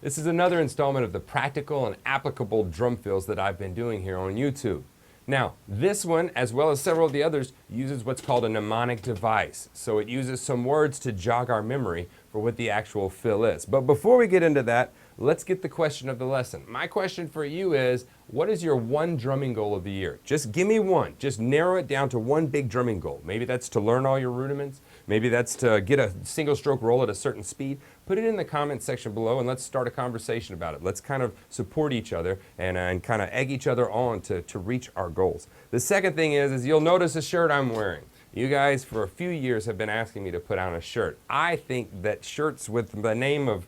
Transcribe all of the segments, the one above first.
This is another installment of the practical and applicable drum fills that I've been doing here on YouTube. Now, this one, as well as several of the others, uses what's called a mnemonic device. So it uses some words to jog our memory for what the actual fill is. But before we get into that, let's get the question of the lesson. My question for you is, what is your one drumming goal of the year? Just give me one. Just narrow it down to one big drumming goal. Maybe that's to learn all your rudiments. Maybe that's to get a single stroke roll at a certain speed. Put it in the comment section below and let's start a conversation about it. Let's kind of support each other and kind of egg each other on to reach our goals. The second thing is you'll notice the shirt I'm wearing. You guys for a few years have been asking me to put on a shirt. I think that shirts with the name of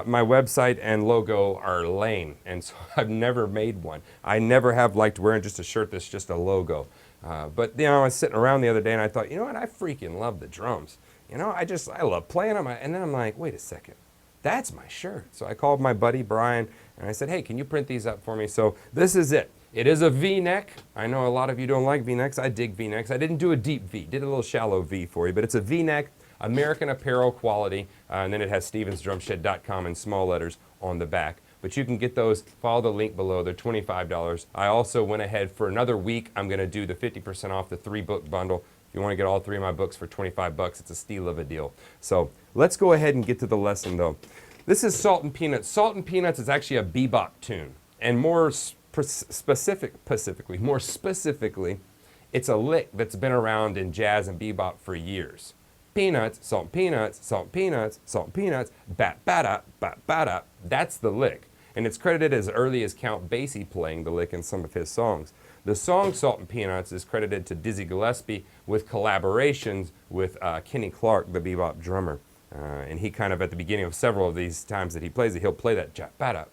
my website and logo are lame, and so I've never made one. I never have liked wearing just a shirt that's just a logo. But you know, I was sitting around the other day and I thought, you know what, I freaking love the drums. You know, I love playing them. And then I'm like, wait a second, that's my shirt. So I called my buddy Brian and I said, hey, can you print these up for me? So this is it. It is a V-neck. I know a lot of you don't like V-necks. I dig V-necks. I didn't do a deep V, did a little shallow V for you, but it's a V-neck, American Apparel quality, and then it has StevensDrumShed.com in small letters on the back. But you can get those, follow the link below, they're $25. I also went ahead for another week, I'm gonna do the 50% off the 3-book bundle. If you wanna get all 3 of my books for 25 bucks, it's a steal of a deal. So let's go ahead and get to the lesson though. This is Salt and Peanuts. Salt and Peanuts is actually a bebop tune, and more specifically, it's a lick that's been around in jazz and bebop for years. Peanuts, salt and peanuts, salt and peanuts, salt and peanuts, bat-ba-da, bat-ba-da. That's the lick. And it's credited as early as Count Basie playing the lick in some of his songs. The song Salt and Peanuts is credited to Dizzy Gillespie with collaborations with Kenny Clark, the bebop drummer. And he kind of, at the beginning of several of these times that he plays it, he'll play that ja-ba-da,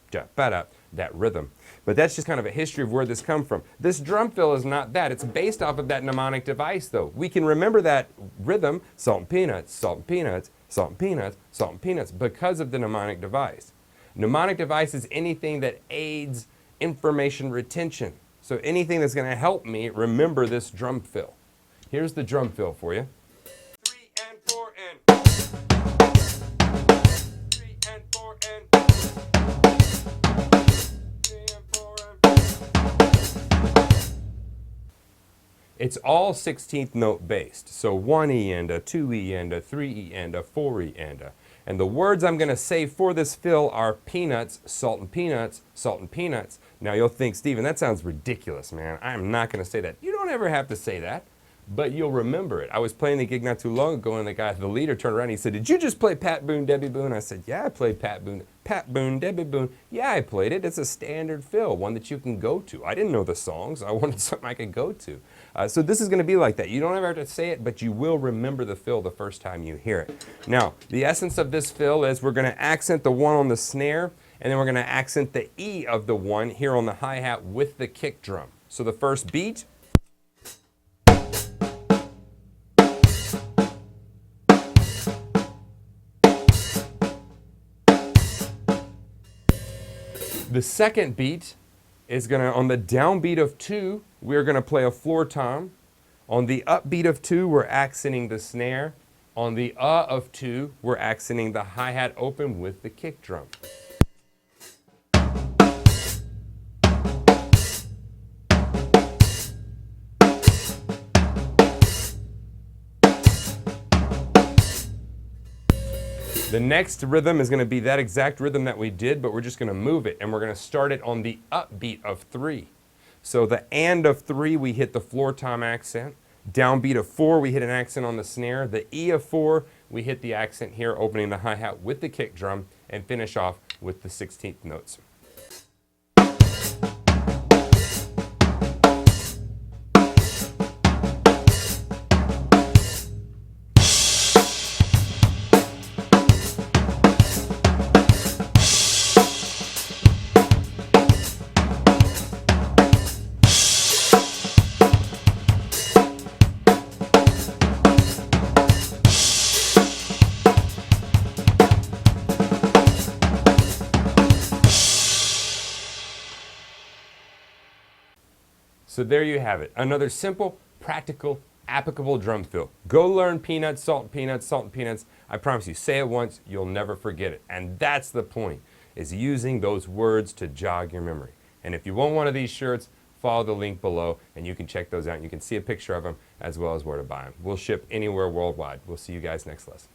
that rhythm. But that's just kind of a history of where this comes from. This drum fill is not that. It's based off of that mnemonic device, though. We can remember that rhythm, salt and peanuts, salt and peanuts, salt and peanuts, salt and peanuts, because of the mnemonic device. Mnemonic device is anything that aids information retention. So anything that's going to help me remember this drum fill. Here's the drum fill for you. 3 and 4 and 3 and 4 and 3 and 4 and. It's all 16th note based. So 1 E and a 2 E and a 3 E and a 4 E and a. And the words I'm going to say for this fill are peanuts, salt and peanuts, salt and peanuts. Now you'll think, Steven, that sounds ridiculous, man. I'm not going to say that. You don't ever have to say that, but you'll remember it. I was playing the gig not too long ago, and the leader turned around and he said, did you just play Pat Boone, Debbie Boone? I said, yeah, I played Pat Boone, Debbie Boone. Yeah, I played it. It's a standard fill, one that you can go to. I didn't know the songs. I wanted something I could go to. So this is going to be like that. You don't ever have to say it, but you will remember the fill the first time you hear it. Now, the essence of this fill is we're going to accent the 1 on the snare, and then we're going to accent the E of the 1 here on the hi-hat with the kick drum. So the first beat. The second beat is gonna, on the downbeat of 2, we're gonna play a floor tom. On the upbeat of 2, we're accenting the snare. On the of 2, we're accenting the hi-hat open with the kick drum. The next rhythm is going to be that exact rhythm that we did, but we're just going to move it, and we're going to start it on the upbeat of 3. So the and of 3, we hit the floor tom accent. Downbeat of 4, we hit an accent on the snare. The E of 4, we hit the accent here, opening the hi-hat with the kick drum, and finish off with the 16th notes. So there you have it. Another simple, practical, applicable drum fill. Go learn peanuts, salt and peanuts, salt and peanuts. I promise you, say it once, you'll never forget it. And that's the point. is using those words to jog your memory. And if you want one of these shirts, follow the link below and you can check those out. You can see a picture of them as well as where to buy them. We'll ship anywhere worldwide. We'll see you guys next lesson.